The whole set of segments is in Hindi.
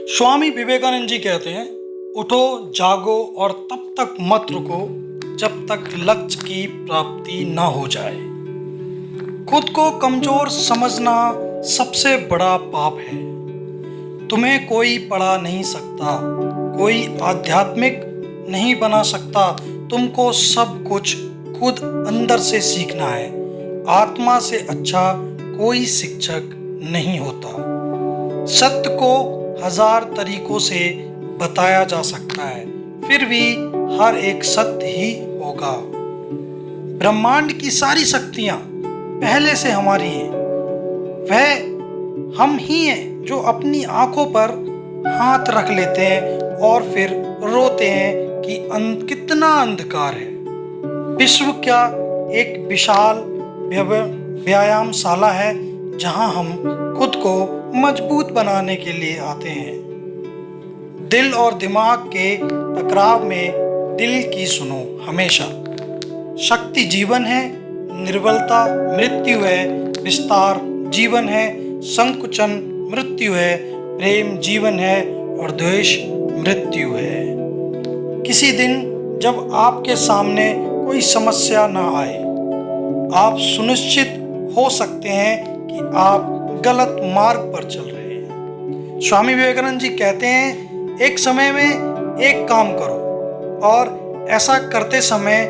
स्वामी विवेकानंद जी कहते हैं, उठो जागो और तब तक मत रुको जब तक लक्ष्य की प्राप्ति ना हो जाए। खुद को कमजोर समझना सबसे बड़ा पाप है। तुम्हें कोई पढ़ा नहीं सकता, कोई आध्यात्मिक नहीं बना सकता। तुमको सब कुछ खुद अंदर से सीखना है। आत्मा से अच्छा कोई शिक्षक नहीं होता। सत्य को 1000 तरीकों से बताया जा सकता है, फिर भी हर एक सत्य ही होगा। ब्रह्मांड की सारी शक्तियां पहले से हमारी हैं। वह हम ही हैं जो अपनी आंखों पर हाथ रख लेते हैं और फिर रोते हैं कि कितना अंधकार है। विश्व क्या एक विशाल व्यायामशाला है जहां हम खुद को मजबूत बनाने के लिए आते हैं। दिल और दिमाग के टकराव में दिल की सुनो हमेशा। शक्ति जीवन है, निर्बलता मृत्यु है, विस्तार जीवन है, संकुचन मृत्यु है, प्रेम जीवन है और द्वेष मृत्यु है। किसी दिन जब आपके सामने कोई समस्या ना आए, आप सुनिश्चित हो सकते हैं कि आप गलत मार्ग पर चल रहे हैं। स्वामी विवेकानंद जी कहते हैं, एक समय में एक काम करो और ऐसा करते समय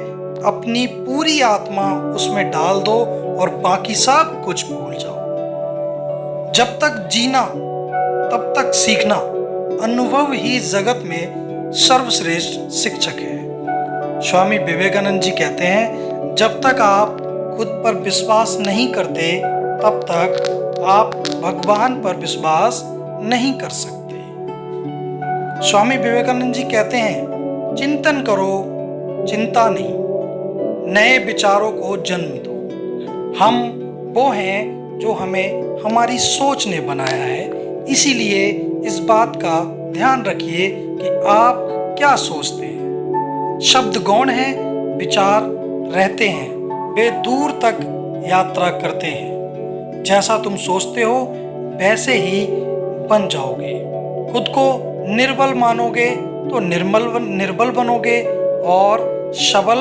अपनी पूरी आत्मा उसमें डाल दो और बाकी सब कुछ भूल जाओ। जब तक जीना तब तक सीखना। अनुभव ही जगत में सर्वश्रेष्ठ शिक्षक है। स्वामी विवेकानंद जी कहते हैं, जब तक आप खुद पर विश्वास नहीं करते तब तक आप भगवान पर विश्वास नहीं कर सकते। स्वामी विवेकानंद जी कहते हैं, चिंतन करो, चिंता नहीं। नए विचारों को जन्म दो। हम वो हैं जो हमें हमारी सोच ने बनाया है, इसीलिए इस बात का ध्यान रखिए कि आप क्या सोचते हैं। शब्द गौण हैं, विचार रहते हैं, वे दूर तक यात्रा करते हैं। जैसा तुम सोचते हो वैसे ही बन जाओगे। खुद को निर्बल मानोगे तो निर्बल बनोगे और सबल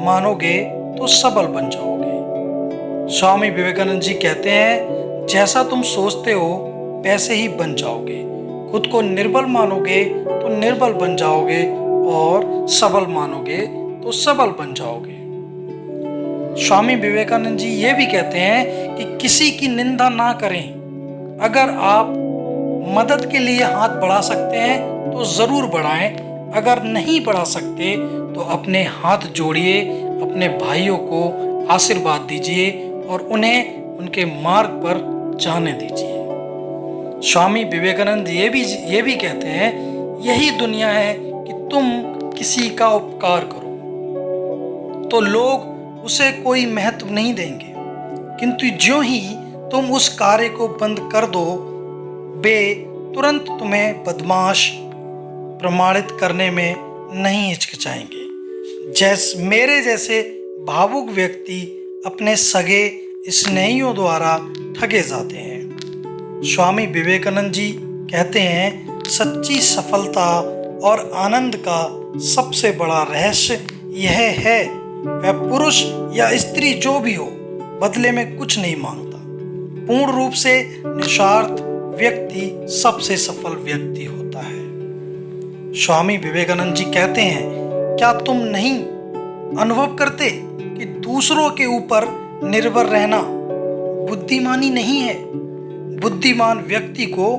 मानोगे तो सबल बन जाओगे। स्वामी विवेकानंद जी कहते हैं, जैसा तुम सोचते हो वैसे ही बन जाओगे। खुद को निर्बल मानोगे तो निर्बल बन जाओगे और सबल मानोगे तो सबल बन जाओगे। स्वामी विवेकानंद जी ये भी कहते हैं कि किसी की निंदा ना करें। अगर आप मदद के लिए हाथ बढ़ा सकते हैं तो ज़रूर बढ़ाएं। अगर नहीं बढ़ा सकते तो अपने हाथ जोड़िए, अपने भाइयों को आशीर्वाद दीजिए और उन्हें उनके मार्ग पर जाने दीजिए। स्वामी विवेकानंद ये भी कहते हैं, यही दुनिया है कि तुम किसी का उपकार करो तो लोग उसे कोई महत्व नहीं देंगे, किंतु ज्यों ही तुम उस कार्य को बंद कर दो, वे तुरंत तुम्हें बदमाश प्रमाणित करने में नहीं हिचकिचाएंगे। मेरे जैसे भावुक व्यक्ति अपने सगे स्नेहियों द्वारा ठगे जाते हैं। स्वामी विवेकानंद जी कहते हैं, सच्ची सफलता और आनंद का सबसे बड़ा रहस्य यह है, वह पुरुष या स्त्री जो भी हो बदले में कुछ नहीं मांगता। पूर्ण रूप से निस्वार्थ व्यक्ति सबसे सफल व्यक्ति होता है। स्वामी विवेकानंद जी कहते हैं, क्या तुम नहीं अनुभव करते कि दूसरों के ऊपर निर्भर रहना बुद्धिमानी नहीं है। बुद्धिमान व्यक्ति को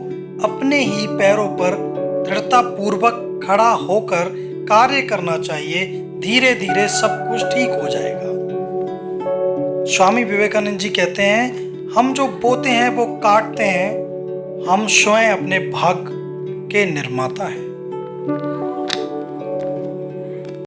अपने ही पैरों पर दृढ़तापूर्वक खड़ा होकर कार्य करना चाहिए। धीरे धीरे सब कुछ ठीक हो जाएगा। स्वामी विवेकानंद जी कहते हैं, हम जो बोते हैं वो काटते हैं। हम स्वयं अपने भाग्य के निर्माता हैं।